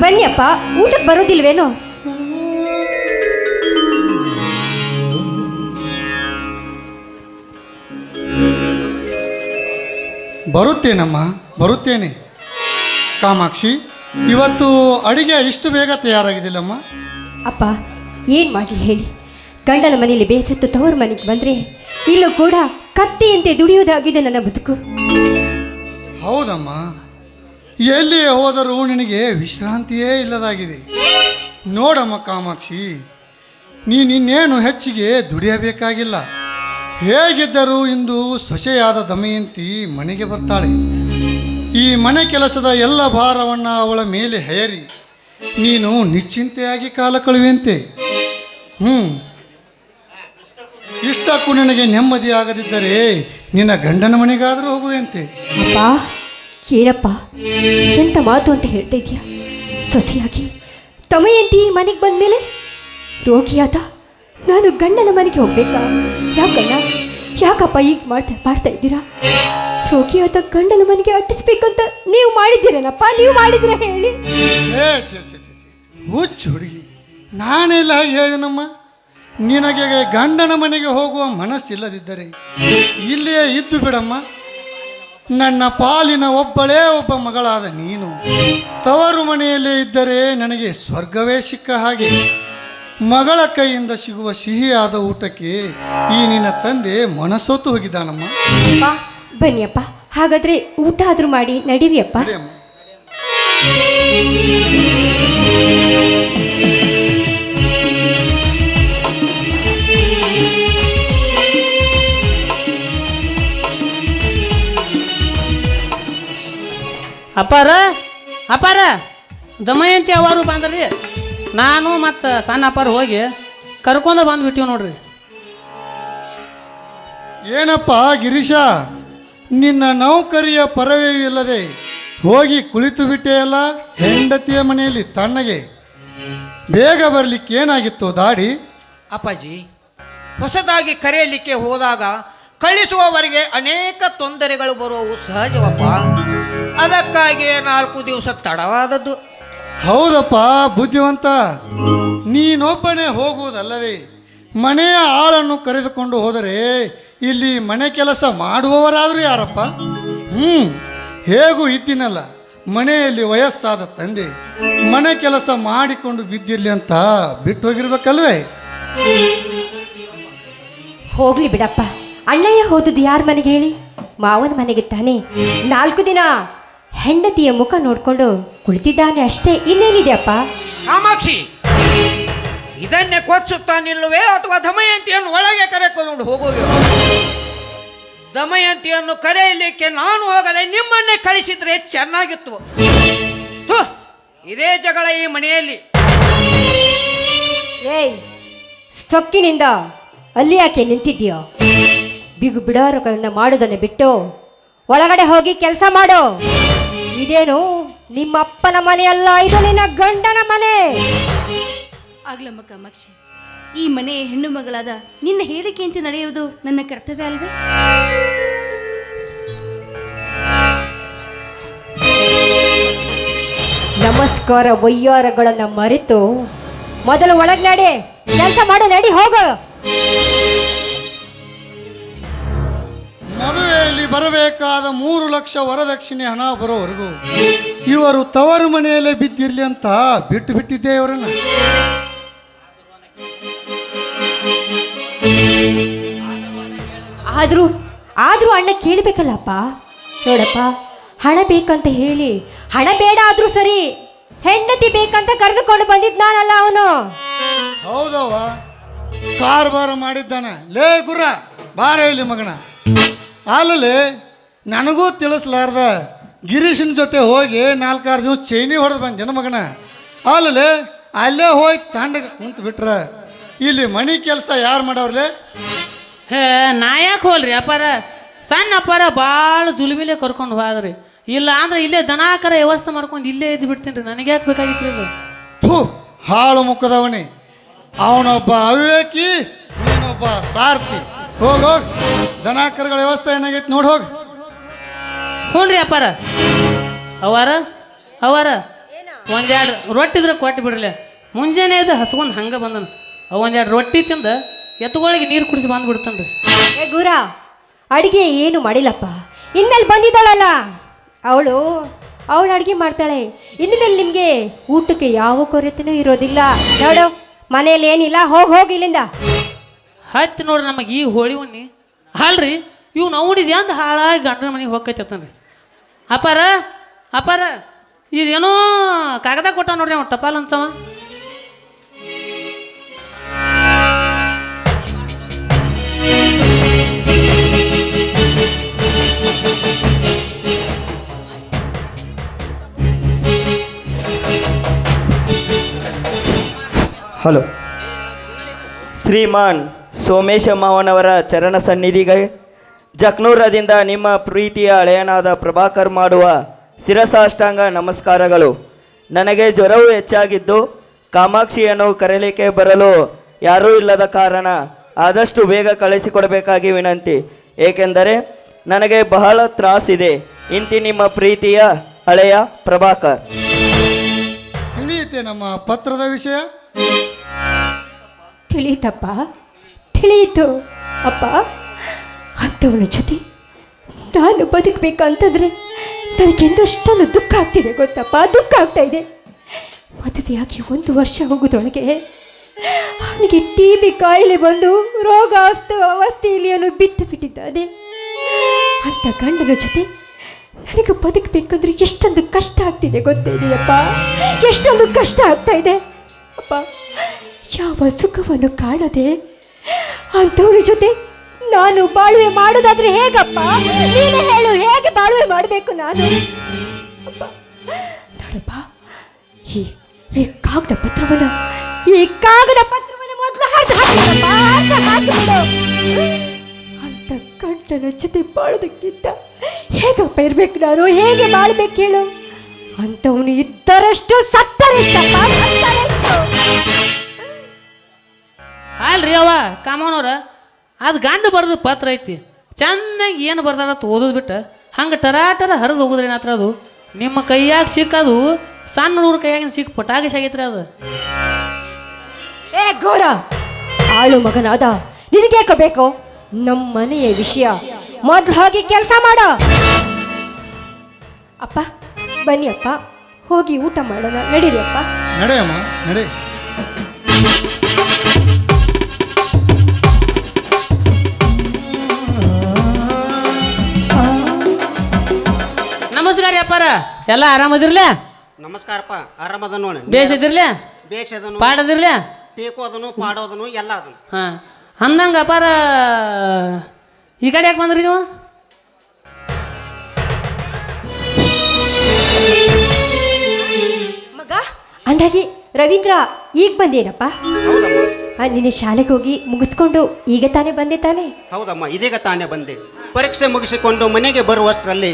ಬನ್ನಿಯಪ್ಪ, ಊಟಕ್ಕೆ ಬರೋದಿಲ್ವೇನೋ? ಬರುತ್ತೇನಮ್ಮ, ಬರುತ್ತೇನೆ. ಕಾಮಾಕ್ಷಿ, ಇವತ್ತು ಅಡಿಗೆ ಇಷ್ಟು ಬೇಗ ತಯಾರಾಗಿದ್ದಿಲ್ಲಮ್ಮ? ಅಪ್ಪ, ಏನು ಮಾಡಲಿ ಹೇಳಿ? ಗಂಡನ ಮನೆಯಲ್ಲಿ ಬೇಸತ್ತು ತವರು ಮನೆಗೆ ಬಂದರೆ ಇಲ್ಲೂ ಕೂಡ ಕತ್ತಿಯಂತೆ ದುಡಿಯೋದಾಗಿದೆ ನನ್ನ ಬದುಕು. ಹೌದಮ್ಮ, ಎಲ್ಲಿಯೇ ಹೋದರೂ ನಿನಗೆ ವಿಶ್ರಾಂತಿಯೇ ಇಲ್ಲದಾಗಿದೆ. ನೋಡಮ್ಮ ಕಾಮಾಕ್ಷಿ, ನೀನಿನ್ನೇನು ಹೆಚ್ಚಿಗೆ ದುಡಿಯಬೇಕಾಗಿಲ್ಲ. ಹೇಗಿದ್ದರೂ ಇಂದು ಸೊಸೆಯಾದ ದಮಯಂತಿ ಮನೆಗೆ ಬರ್ತಾಳೆ. ಈ ಮನೆ ಕೆಲಸದ ಎಲ್ಲ ಭಾರವನ್ನು ಅವಳ ಮೇಲೆ ಹೇರಿ ನೀನು ನಿಶ್ಚಿಂತೆಯಾಗಿ ಕಾಲ ಕಳುವೆಂತೆ. ಇಷ್ಟಕ್ಕೂ ನಿನಗೆ ನೆಮ್ಮದಿಯಾಗದಿದ್ದರೆ ನಿನ್ನ ಗಂಡನ ಮನೆಗಾದರೂ ಹೋಗುವಂತೆ. ಅಪ್ಪ, ಏನಪ್ಪ ಎಂಥ ಮಾತು ಅಂತ ಹೇಳ್ತಾ ಇದೀಯ? ಸೊಸೆಯಾಗಿ ದಮಯಂತಿ ಮನೆಗೆ ಬಂದ ಮೇಲೆ ರೋಗಿಯಾದ ನಾನು ಗಂಡನ ಮನೆಗೆ ಹೋಗ್ಬೇಕಾ? ಯಾಕಣ್ಣ, ಯಾಕಪ್ಪ ಈಗ ಮಾಡ್ತಾ ಇದ್ದೀರಾ? ರೋಗಿಯಾದ ಗಂಡನ ಮನೆಗೆ ಅಟ್ಟಿಸ್ಬೇಕಂತ ನೀವು ಮಾಡಿದ್ದೀರೇನಪ್ಪ? ನೀವು ಮಾಡಿದ್ರ ಹೇಳಿ? ಹುಚ್ಚು ಹುಡುಗಿ, ನಾನೆಲ್ಲ ಹೇಳಿದನಮ್ಮ? ನಿನಗೆ ಗಂಡನ ಮನೆಗೆ ಹೋಗುವ ಮನಸ್ಸಿಲ್ಲದಿದ್ದರೆ ಇಲ್ಲಿಯೇ ಇದ್ದು ಬಿಡಮ್ಮ. ನನ್ನ ಪಾಲಿನ ಒಬ್ಬಳೇ ಒಬ್ಬ ಮಗಳಾದ ನೀನು ತವರು ಮನೆಯಲ್ಲೇ ಇದ್ದರೆ ನನಗೆ ಸ್ವರ್ಗವೇ ಸಿಕ್ಕ ಹಾಗೆ. ಮಗಳ ಕೈಯಿಂದ ಸಿಗುವ ಸಿಹಿಯಾದ ಊಟಕ್ಕೆ ಈ ನಿನ್ನ ತಂದೆ ಮನಸೋತು ಹೋಗಿದ್ದಾನಮ್ಮ. ಬನ್ನಿಯಪ್ಪ, ಹಾಗಾದ್ರೆ ಊಟ ಆದ್ರೂ ಮಾಡಿ ನಡೀರಿಯಪ್ಪ. ಅಪ್ಪಾರ ಅಪ್ಪಾರ, ದಮಯಂತಿ ಅವರು ಬಂದ್ರಿ. ನಾನು ಮತ್ತು ಸಣ್ಣ ಅಪ್ಪಾರ ಹೋಗಿ ಕರ್ಕೊಂಡು ಬಂದುಬಿಟ್ಟಿವಿ ನೋಡ್ರಿ. ಏನಪ್ಪ ಗಿರೀಶ, ನಿನ್ನ ನೌಕರಿಯ ಪರವೇ ಇಲ್ಲದೆ ಹೋಗಿ ಕುಳಿತು ಬಿಟ್ಟೆಯಲ್ಲ ಹೆಂಡತಿಯ ಮನೆಯಲ್ಲಿ ತಣ್ಣಗೆ. ಬೇಗ ಬರಲಿಕ್ಕೆ ಏನಾಗಿತ್ತು ದಾಡಿ? ಅಪ್ಪಾಜಿ, ಹೊಸದಾಗಿ ಕರೆಯಲಿಕ್ಕೆ ಹೋದಾಗ ಕಳಿಸುವವರಿಗೆ ಅನೇಕ ತೊಂದರೆಗಳು ಬರುವವು ಸಹಜವಪ್ಪ. ಅದಕ್ಕಾಗಿ 4 ದಿವಸ ತಡವಾದದ್ದು. ಹೌದಪ್ಪ ಬುದ್ಧಿವಂತ, ನೀನೊಬ್ಬನೇ ಹೋಗುವುದಲ್ಲದೆ ಮನೆಯ ಆಳನ್ನು ಕರೆದುಕೊಂಡು ಹೋದರೆ ಇಲ್ಲಿ ಮನೆ ಕೆಲಸ ಮಾಡುವವರಾದರೂ ಯಾರಪ್ಪ? ಹೇಗೂ ಇದ್ದೀನಲ್ಲ, ಮನೆಯಲ್ಲಿ ವಯಸ್ಸಾದ ತಂದೆ ಮನೆ ಕೆಲಸ ಮಾಡಿಕೊಂಡು ಬಿದ್ದಿರಲಿ ಅಂತ ಬಿಟ್ಟು ಹೋಗಿರ್ಬೇಕಲ್ವೇ? ಹೋಗ್ಲಿ ಬಿಡಪ್ಪ, ಅಣ್ಣಯ್ಯ ಹೋದದ್ದು ಯಾರ ಮನೆಗೆ ಹೇಳಿ? ಮಾವನ ಮನೆಗೆ ತಾನೆ. 4 ದಿನ ಹೆಂಡತಿಯ ಮುಖ ನೋಡ್ಕೊಂಡು ಕುಳಿತಿದ್ದಾನೆ ಅಷ್ಟೇ, ಇನ್ನೇನಿದೆಯಪ್ಪ? ಕಾಮಾಕ್ಷಿ, ಇದನ್ನೇ ಕೊಚ್ಚುತ್ತಾ ನಿಲ್ಲುವೆ ಅಥವಾ ದಮಯಂತಿಯನ್ನು ಒಳಗೆ ಕರೆಕೊಂಡು ಹೋಗುವೆ? ದಮಯಂತಿಯನ್ನು ಕರೆಯಲಿಕ್ಕೆ ನಾನು ಹೋಗದೆ ನಿಮ್ಮನ್ನೇ ಕಳಿಸಿದ್ರೆ ಚೆನ್ನಾಗಿತ್ತು. ಇದೇ ಜಗಳ ಈ ಮನೆಯಲ್ಲಿ. ಏಯ್, ಸೊಕ್ಕಿನಿಂದ ಅಲ್ಲಿ ಯಾಕೆ ನಿಂತಿದ್ದೀಯೋ? ಬಿಗು ಬಿಡಾರಗಳನ್ನ ಮಾಡೋದನ್ನು ಬಿಟ್ಟು ಒಳಗಡೆ ಹೋಗಿ ಕೆಲಸ ಮಾಡು. ಇದೇನು ನಿಮ್ಮ ಅಪ್ಪನ ಮನೆಯಲ್ಲ, ಇದು ನಿನ್ನ ಗಂಡನ ಮನೆ. ಆಗ್ಲಮ್ಮ ಕಾಮಾಕ್ಷಿ, ಈ ಮನೆಯ ಹೆಣ್ಣು ಮಗಳಾದ ನಿನ್ನ ಹೇಳಿಕೆಯಂತೆ ನಡೆಯುವುದು ನನ್ನ ಕರ್ತವ್ಯ ಅಲ್ವೇ? ನಮಸ್ಕಾರ ವಯ್ಯಾರಗಳನ್ನ ಮರೆತು ಮೊದಲು ಒಳಗೆ ನಡಿ, ಕೆಲಸ ಮಾಡು, ನಡಿ ಹೋಗು. ಮದುವೆಯಲ್ಲಿ ಬರಬೇಕಾದ 3 ಲಕ್ಷ ವರದಕ್ಷಿಣೆ ಹಣ ಬರೋವರೆಗೂ ಇವರು ತವರು ಮನೆಯಲ್ಲೇ ಬಿದ್ದಿರ್ಲಿ ಅಂತ ಬಿಟ್ಟು ಬಿಟ್ಟಿದ್ದೆ ಇವರನ್ನ. ಆದ್ರೂ ಅಣ್ಣ ಕೇಳಬೇಕಲ್ಲಪ್ಪ. ನೋಡಪ್ಪ, ಹಣ ಬೇಕಂತ ಹೇಳಿ, ಹಣ ಬೇಡ ಆದ್ರೂ ಸರಿ, ಹೆಂಡತಿ ಬೇಕಂತ ಕರೆದುಕೊಂಡು ಬಂದಿದ್ ನಾನಲ್ಲ ಅವನು. ಹೌದವ್ವ, ಕಾರ್ಬಾರ ಮಾಡಿದ್ದಾನೆ. ಲೇ ಗುರ, ಬಾರ ಇಲ್ಲಿ ಮಗನ. ಅಲ್ಲಲ್ಲಿ ನನಗೂ ತಿಳಿಸ್ಲಾರ್ದ ಗಿರೀಶನ ಜೊತೆ ಹೋಗಿ 4-6 ದಿವಸ ಚೈನಿ ಹೊಡೆದು ಬಂದೇನ ಮಗನ. ಅಲ್ಲಲ್ಲಿ ಅಲ್ಲೇ ಹೋಗಿ ತಂಡಗೆ ಕುಂತು ಬಿಟ್ರ ಇಲ್ಲಿ ಮನೆ ಕೆಲಸ ಯಾರು ಮಾಡವ್ರಲೇ? ನಾ ಯಾಕೆ ಹೋಲ್ರಿ ಅಪ್ಪಾರ? ಸಣ್ಣ ಅಪ್ಪಾರ ಭಾಳ ಜುಲ್ಮಿಲೆ ಕರ್ಕೊಂಡು ಹೋದ್ರಿ. ಇಲ್ಲ ಅಂದ್ರೆ ಇಲ್ಲೇ ದನಾಕರ ವ್ಯವಸ್ಥೆ ಮಾಡ್ಕೊಂಡು ಇಲ್ಲೇ ಇದ್ದು ಬಿಡ್ತೀನಿ ರೀ. ನನಗೆ ಯಾಕೆ ಬೇಕಾಗಿತ್ತು ಇದು? ಹಾಳು ಮುಖದವನೇ, ಅವನೊಬ್ಬ ಅವಿವೇಕಿ, ನೀನೊಬ್ಬ ಸಾರ್ಥಿ. ಹೋಗೋಗ್, ದನಾಕರಗಳ ವ್ಯವಸ್ಥೆ ಏನಾಗೈತಿ ನೋಡಿ ಹೋಗಿ. ಹ್ಞೂ ರೀ ಅಪ್ಪಾರ. ಅವರ ಒಂದೆರಡು ರೊಟ್ಟಿ ಇದ್ರೆ ಕೊಟ್ಟು ಬಿಡ್ರಲೆ. ಮುಂಜಾನೆ ಎದ್ದು ಹಸ್ಕೊಂಡು ಹಂಗೆ ಬಂದನು. ಒಂದೆರಡು ರೊಟ್ಟಿ ತಿಂದು ಎತ್ತುಗಳಿಗೆ ನೀರು ಕುಡಿಸಿ ಬಂದುಬಿಡ್ತಾನೆ ರೀ. ಏ ಗುರ, ಅಡುಗೆ ಏನು ಮಾಡಿಲ್ಲಪ್ಪ. ಇನ್ಮೇಲೆ ಬಂದಿದ್ದಾಳಲ್ಲ ಅವಳು ಅಡುಗೆ ಮಾಡ್ತಾಳೆ. ಇನ್ಮೇಲೆ ನಿಮಗೆ ಊಟಕ್ಕೆ ಯಾವ ಕೊರತೆನೂ ಇರೋದಿಲ್ಲ. ನೋಡು, ಮನೇಲಿ ಏನಿಲ್ಲ, ಹೋಗಿ ಇಲ್ಲಿಂದ. ಹತ್ತಿ ನೋಡ್ರಿ ನಮಗೆ ಈ ಹೋಳಿ ಉಣ್ಣಿ ಅಲ್ರಿ, ಇವು ನೋಡಿದ್ಯಾ ಅಂತ ಹಾಳಾಗಿ ಗಂಡನ ಮನೆಗೆ ಹೋಗ್ತೈತನ್ರಿ. ಅಪ್ಪಾರ ಇದೇನೋ ಕಾಗದ ಕೊಟ್ಟ ನೋಡ್ರಿ ಅವ ಟಪಾಲ್ ಅನ್ಸವ. ಹಲೋ, ಶ್ರೀಮಾನ್ ಸೋಮೇಶ ಮಾವನವರ ಚರಣ ಸನ್ನಿಧಿಗೆ ಜಕ್ನೂರದಿಂದ ನಿಮ್ಮ ಪ್ರೀತಿಯ ಹಳೆಯನಾದ ಪ್ರಭಾಕರ್ ಮಾಡುವ ಶಿರಸಾಷ್ಟಾಂಗ ನಮಸ್ಕಾರಗಳು. ನನಗೆ ಜ್ವರವು ಹೆಚ್ಚಾಗಿದ್ದು ಕಾಮಾಕ್ಷಿಯನ್ನು ಕರೆಯಲಿಕ್ಕೆ ಬರಲು ಯಾರೂ ಇಲ್ಲದ ಕಾರಣ ಆದಷ್ಟು ಬೇಗ ಕಳಿಸಿಕೊಡಬೇಕಾಗಿ ವಿನಂತಿ. ಏಕೆಂದರೆ ನನಗೆ ಬಹಳ ತ್ರಾಸಿದೆ. ಇಂತಿ ನಿಮ್ಮ ಪ್ರೀತಿಯ ಹಳೆಯ ಪ್ರಭಾಕರ್. ತಿಳಿಯುತ್ತೆ ನಮ್ಮ ಪತ್ರದ ವಿಷಯ? ತಿಳಿಯಿತಪ್ಪ, ತಿಳಿಯಿತು ಅಪ್ಪ. ಅಂಥವನ ಜೊತೆ ನಾನು ಬದುಕಬೇಕಂತಂದ್ರೆ ನನಗೆಂದಷ್ಟೊಂದು ದುಃಖ ಆಗ್ತಿದೆ ಗೊತ್ತಪ್ಪ, ದುಃಖ ಆಗ್ತಾ ಇದೆ. ಮದುವೆಯಾಗಿ 1 ವರ್ಷ ಹೋಗೋದ್ರೊಳಗೆ ಅವನಿಗೆ TB ಕಾಯಿಲೆ ಬಂದು ರೋಗ ಅವಸ್ಥೆಯಲ್ಲಿ ಅವನು ಬಿದ್ದು ಬಿಟ್ಟಿದ್ದಾನೆ. ಅಂಥ ಗಂಡನ ಜೊತೆ ನನಗೆ ಬದುಕಬೇಕಂದ್ರೆ ಎಷ್ಟೊಂದು ಕಷ್ಟ ಆಗ್ತಿದೆ ಗೊತ್ತಿದೆಯಪ್ಪ, ಎಷ್ಟೊಂದು ಕಷ್ಟ ಆಗ್ತಾ ಇದೆ ಅಪ್ಪ. ಯಾವ ಸುಖವನ್ನು ಕಾಣದೆ ಅಂಥವ್ರ ಜೊತೆ ನಾನು ಬಾಳ್ವೆ ಮಾಡೋದಾದ್ರೆ ಹೇಗಪ್ಪ? ನೀನೇ ಹೇಳು, ಹೇಗೆ ಬಾಳ್ವೆ ಮಾಡಬೇಕು ನಾನು? ಅಪ್ಪ ನೋಡಪ್ಪ, ಈ ಕಾಗದ ಪತ್ರವನ್ನು ಮೊದಲು ಹಾಕಿಬಿಡು. ಅಂತ ಗಂಡನ ಜೊತೆ ಬಾಳೋದಕ್ಕಿಂತ ಹೇಗಪ್ಪ ಇರ್ಬೇಕು ನಾನು? ಹೇಗೆ ಬಾಳ್ಬೇಕು ಹೇಳು? ಅಂಥವನು ಇದ್ದರಷ್ಟು ಸತ್ತರಿಷ್ಟಪ್ಪ, ಸತ್ತರಷ್ಟು. ಅಲ್ರಿ ಅವ ಕಾಮನವ್ರ, ಅದು ಗಂಡು ಬರ್ದು ಪತ್ರ ಐತಿ, ಚೆನ್ನಾಗಿ ಏನು ಬರ್ದಾರತ್ ಓದೋದು ಬಿಟ್ಟು ಹಂಗೆ ಟರಾಟರ ಹರಿದು ಹೋಗುದ್ರಿ ಏನಾತ್ರ ಅದು ನಿಮ್ಮ ಕೈಯಾಗ ಸಿಕ್ಕದು ಸಣ್ಣ ಹುಡುಗ್ರ ಕೈಯಾಗಿನ ಸಿಕ್ಕ ಪಟಾಗಿಸ್ ಆಗೈತ್ರಿ ಅದು. ಏ ಗೋರ, ಆಳು ಮಗನಾದ ನಿನಗೇಕ ಬೇಕು ನಮ್ಮ ಮನೆಯ ವಿಷಯ? ಮೊದಲು ಹೋಗಿ ಕೆಲಸ ಮಾಡು. ಅಪ್ಪ ಬನ್ನಿ ಅಪ್ಪ, ಹೋಗಿ ಊಟ ಮಾಡೋಣ, ನಡೀರಿ ಅಪ್ಪ. ನಡೆಯಮ್ಮ, ನಡೆ. ನಮಸ್ಕಾರ ಅಪ್ಪಾರ, ಎಲ್ಲ ಆರಾಮದಿರ್ಲ? ನಮಸ್ಕಾರಪ್ಪ, ಆರಾಮದ ನೋಡಿ. ಬೇಸದಿರ್ಲ? ಬೇಷದನು, ಪಾಡದಿರ್ಲ? ಟೇಕೋದನು, ಪಾಡೋದನು ಎಲ್ಲ ಅದನು. ಹಾಂ, ಅಂದಂಗೆ ಅಪ್ಪಾರ ಈ ಕಡೆ ಯಾಕೆ ಬಂದ್ರಿ ನೀವು? ಮಗ ಅಂದಾಗಿ ರವೀಂದ್ರ ಈಗ ಬಂದೇನಪ್ಪ? ಹೌದಮ್ಮ, ನಿನ್ನೆ ಶಾಲೆಗೆ ಹೋಗಿ ಮುಗಿಸ್ಕೊಂಡು ಈಗ ತಾನೇ ಬಂದೆ ತಾನೆ? ಹೌದಮ್ಮ, ಇದೀಗ ತಾನೇ ಬಂದೆ. ಪರೀಕ್ಷೆ ಮುಗಿಸಿಕೊಂಡು ಮನೆಗೆ ಬರುವಷ್ಟರಲ್ಲಿ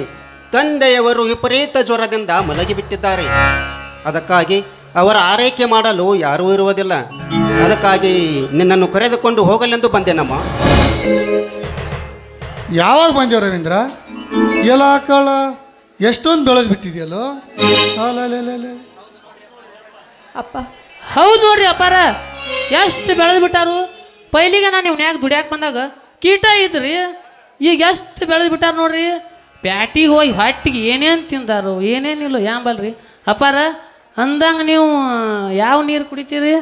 ತಂದೆಯವರು ವಿಪರೀತ ಜ್ವರದಿಂದ ಮಲಗಿಬಿಟ್ಟಿದ್ದಾರೆ. ಅದಕ್ಕಾಗಿ ಅವರ ಆರೈಕೆ ಮಾಡಲು ಯಾರೂ ಇರುವುದಿಲ್ಲ. ಅದಕ್ಕಾಗಿ ನಿನ್ನನ್ನು ಕರೆದುಕೊಂಡು ಹೋಗಲೆಂದು ಬಂದೆನಮ್ಮ. ಯಾವಾಗ ಬಂದೇವ ರವೀಂದ್ರ? ಎಲ್ಲ ಕಾಳ ಎಷ್ಟೊಂದು ಬೆಳೆದು ಬಿಟ್ಟಿದೆಯಲ್ಲೋ. ಅಪ್ಪ ಹೌದು ನೋಡ್ರಿ ಅಪ್ಪಾರ, ಎಷ್ಟು ಬೆಳೆದು ಬಿಟ್ಟಾರು. ಪೈಲಿಗೆ ನಾನು ಇವ್ನ ಯಾಕೆ ದುಡ್ಯಾಕೆ ಬಂದಾಗ ಕೀಟ ಇದ್ರಿ, ಈಗ ಎಷ್ಟು ಬೆಳೆದು ಬಿಟ್ಟಾರ ನೋಡ್ರಿ. ಪ್ಯಾಟಿಗೆ ಹೋಗಿ ಹೊಟ್ಟಿಗೆ ಏನೇನು ತಿಂದಾರು ಏನೇನಿಲ್ಲ ಯಾಂಬಲ್ರಿ ಅಪ್ಪಾರ. ಅಂದಂಗೆ ನೀವು ಯಾವ ನೀರು ಕುಡಿತೀರಿ?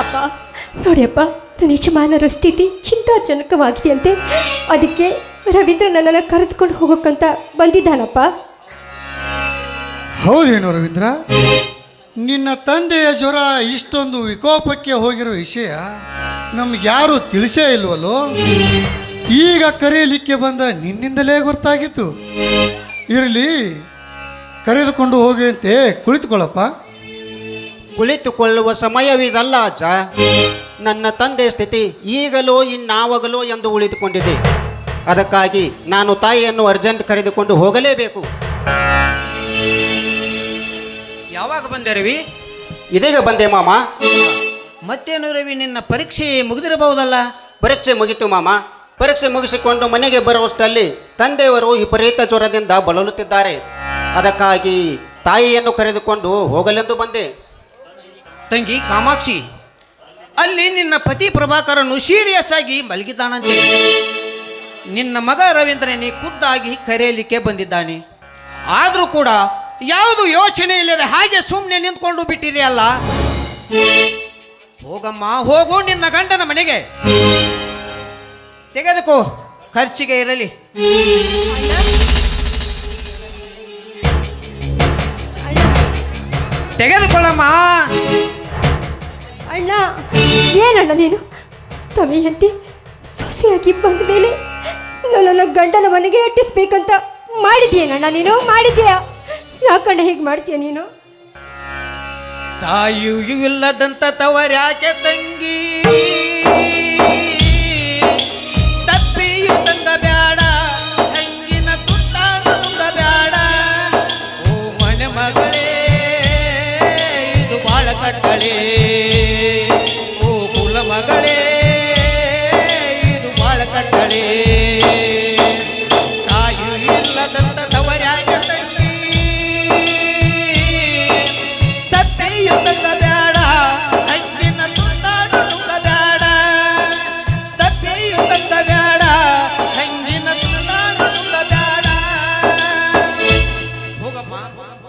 ಅಪ್ಪ ನೋಡಿಯಪ್ಪ, ನನ್ನ ಯಜಮಾನರ ಸ್ಥಿತಿ ಚಿಂತಾಜನಕವಾಗಿದೆಯಂತೆ. ಅದಕ್ಕೆ ರವೀಂದ್ರ ನನ್ನನ್ನು ಕರೆದುಕೊಂಡು ಹೋಗೋಕ್ಕಂತ ಬಂದಿದ್ದಾನಪ್ಪ. ಹೌದೇನು ರವೀಂದ್ರ? ನಿನ್ನ ತಂದೆಯ ಜ್ವರ ಇಷ್ಟೊಂದು ವಿಕೋಪಕ್ಕೆ ಹೋಗಿರೋ ವಿಷಯ ನಮ್ಗೆ ಯಾರು ತಿಳಿಸೇ ಇಲ್ವಲ್ಲೋ. ಈಗ ಕರೆಯಲಿಕ್ಕೆ ಬಂದ ನಿನ್ನಿಂದಲೇ ಗೊತ್ತಾಗಿತ್ತು. ಇರಲಿ, ಕರೆದುಕೊಂಡು ಹೋಗುವಂತೆ ಕುಳಿತುಕೊಳ್ಳಪ್ಪ. ಕುಳಿತುಕೊಳ್ಳುವ ಸಮಯವಿದಲ್ಲ ಅಜ್ಜ. ನನ್ನ ತಂದೆ ಸ್ಥಿತಿ ಈಗಲೋ ಇನ್ನಾವಾಗಲೋ ಎಂದು ಉಳಿದುಕೊಂಡಿದೆ. ಅದಕ್ಕಾಗಿ ನಾನು ತಾಯಿಯನ್ನು ಅರ್ಜೆಂಟ್ ಕರೆದುಕೊಂಡು ಹೋಗಲೇಬೇಕು. ಯಾವಾಗ ಬಂದೆ ರವಿ? ಇದೀಗ ಬಂದೆ ಮಾಮ. ಮತ್ತೇನು ರವಿ, ನಿನ್ನ ಪರೀಕ್ಷೆ ಮುಗಿದಿರಬಹುದಲ್ಲ? ಪರೀಕ್ಷೆ ಮುಗಿತು ಮಾಮ. ಪರೀಕ್ಷೆ ಮುಗಿಸಿಕೊಂಡು ಮನೆಗೆ ಬರುವಷ್ಟರಲ್ಲಿ ತಂದೆಯವರು ವಿಪರೀತ ಜ್ವರದಿಂದ ಬಳಲುತ್ತಿದ್ದಾರೆ. ಅದಕ್ಕಾಗಿ ತಾಯಿಯನ್ನು ಕರೆದುಕೊಂಡು ಹೋಗಲೆಂದು ಬಂದೆ. ತಂಗಿ ಕಾಮಾಕ್ಷಿ, ಅಲ್ಲಿ ನಿನ್ನ ಪತಿ ಪ್ರಭಾಕರನು ಸೀರಿಯಸ್ ಆಗಿ ಮಲಗಿದ್ದಾನಂತೆ. ನಿನ್ನ ಮಗ ರವೀಂದ್ರನೇ ಖುದ್ದಾಗಿ ಕರೆಯಲಿಕ್ಕೆ ಬಂದಿದ್ದಾನೆ. ಆದರೂ ಕೂಡ ಯಾವುದು ಯೋಚನೆ ಇಲ್ಲದೆ ಹಾಗೆ ಸುಮ್ಮನೆ ನಿಂತ್ಕೊಂಡು ಬಿಟ್ಟಿದೆಯಲ್ಲ. ಹೋಗಮ್ಮ, ಹೋಗು ನಿನ್ನ ಗಂಡನ ಮನೆಗೆ. ತೆಗೆದುಕೋ, ಖರ್ಚಿಗೆ ಇರಲಿ. ತೆಗೆದುಕೊಳ್ಳಮ್ಮ. ಅಣ್ಣ, ಏನಣ್ಣ ನೀನು ತಮಿಯಂತೆ ಸೊಸೆಯಾಗಿ ಬಂದ ಮೇಲೆ ನನ್ನ ಗಂಡನ ಮನೆಗೆ ಅಟ್ಟಿಸ್ಬೇಕಂತ ಮಾಡಿದ್ಯೇನಣ್ಣ ನೀನು? ಮಾಡಿದ್ಯಾ? ಯಾಕಣ್ಣ ಹೀಗೆ ಮಾಡ್ತೀಯ ನೀನು? ತಾಯಿಯೂ ಇಲ್ಲದಂತ ತವರ್ಯಾಕೆ ತಂಗಿ, ತಪ್ಪಿಯು ತಂಗ ಬ್ಯಾಡ, ಹಂಗಿನ ತುತ್ತಾಡ ತುಂಗ ಬ್ಯಾಡ. ಓ ಮನೆ ಮಗಳೇ, ಇದು ಬಾಳ ಕಟ್ಟಳೆ. ಓ ಕುಲ ಮಗಳೇ, ಇದು ಬಾಳ ಕಟ್ಟಳೆ. ತಾಯಿಯೂ ಇಲ್ಲದಂತ ತವರ್ಯಾಕೆ ತಂಗಿ, ತಪ್ಪಿಯು ತಂಗ ಬ್ಯಾಡ, ಹಂಗಿನ ತುತ್ತಾಡ ತುಂಗ ಬ್ಯಾಡ. ತಪ್ಪಿಯು ತಂಗ ಬ್ಯಾಡ, ಹಂಗಿನ ತುತ್ತಾಡ ತುಂಗ ಬ್ಯಾಡ. ಹೋಗಮ್ಮ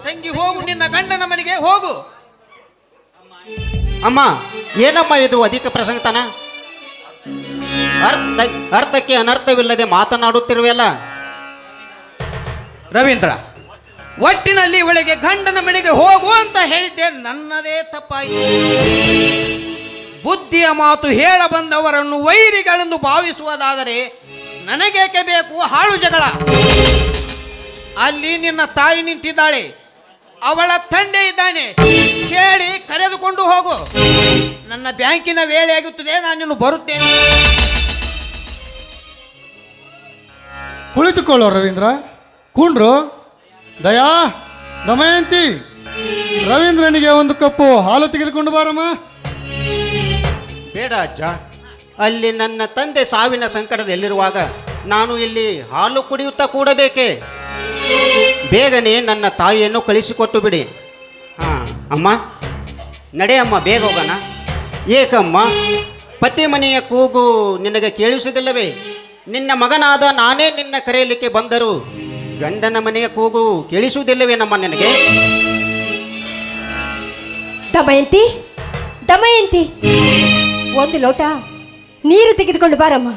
ತಂಗಿ, ಹೋಗು ನಿನ್ನ ಗಂಡನ ಮನೆಗೆ ಹೋಗು. ಅಮ್ಮ, ಏನಮ್ಮ ಇದು ಅಧಿಕ ಪ್ರಸಂಗತನ? ಅರ್ಥಕ್ಕೆ ಅನರ್ಥವಿಲ್ಲದೆ ಮಾತನಾಡುತ್ತಿರುವೆಲ್ಲ. ರವೀಂದ್ರ, ಒಟ್ಟಿನಲ್ಲಿ ಇವಳಿಗೆ ಗಂಡನ ಮನೆಗೆ ಹೋಗು ಅಂತ ಹೇಳಿದ್ದೆ, ನನ್ನದೇ ತಪ್ಪಾಯಿತು. ಬುದ್ಧಿಯ ಮಾತು ಹೇಳ ಬಂದವರನ್ನು ವೈರಿಗಳೆಂದು ಭಾವಿಸುವುದಾದರೆ ನನಗೇಕೆ ಬೇಕು ಹಾಳು ಜಗಳ? ಅಲ್ಲಿ ನಿನ್ನ ತಾಯಿ ನಿಂತಿದ್ದಾಳೆ, ಅವಳ ತಂದೆ ಇದ್ದಾನೆ, ಕೇಳಿ ಕರೆದುಕೊಂಡು ಹೋಗು. ನನ್ನ ಬ್ಯಾಂಕಿನ ವೇಳೆ ಆಗುತ್ತದೆ, ನಾನು ಬರುತ್ತೇನೆ. ಕುಳಿತುಕೊಳ್ಳೋ ರವೀಂದ್ರ, ಕುಂಡ್ರು. ದಯಾ, ದಮಯಂತಿ, ರವೀಂದ್ರನಿಗೆ ಒಂದು ಕಪ್ಪು ಹಾಲು ತೆಗೆದುಕೊಂಡು ಬಾರಮ್ಮ. ಬೇಡ ಅಜ್ಜ, ಅಲ್ಲಿ ನನ್ನ ತಂದೆ ಸಾವಿನ ಸಂಕಟದಲ್ಲಿರುವಾಗ ನಾನು ಇಲ್ಲಿ ಹಾಲು ಕುಡಿಯುತ್ತಾ ಕೂಡಬೇಕೆ? ಬೇಗನೆ ನನ್ನ ತಾಯಿಯನ್ನು ಕಳಿಸಿಕೊಟ್ಟು ಬಿಡಿ. ಹಾಂ ಅಮ್ಮ, ನಡೆಯಮ್ಮ, ಬೇಗ ಹೋಗೋಣ. ಏಕಮ್ಮ, ಪತಿ ಮನೆಯ ಕೂಗು ನಿನಗೆ ಕೇಳಿಸುವುದಿಲ್ಲವೇ? ನಿನ್ನ ಮಗನಾದ ನಾನೇ ನಿನ್ನ ಕರೆಯಲಿಕ್ಕೆ ಬಂದರೂ ಗಂಡನ ಮನೆಯ ಕೂಗು ಕೇಳಿಸುವುದಿಲ್ಲವೇ ನಮ್ಮ ನಿನಗೆ? ದಮಯಂತಿ, ದಮಯಂತಿ, ಒಂದು ಲೋಟ ನೀರು ತೆಗೆದುಕೊಂಡು ಬಾರಮ್ಮ.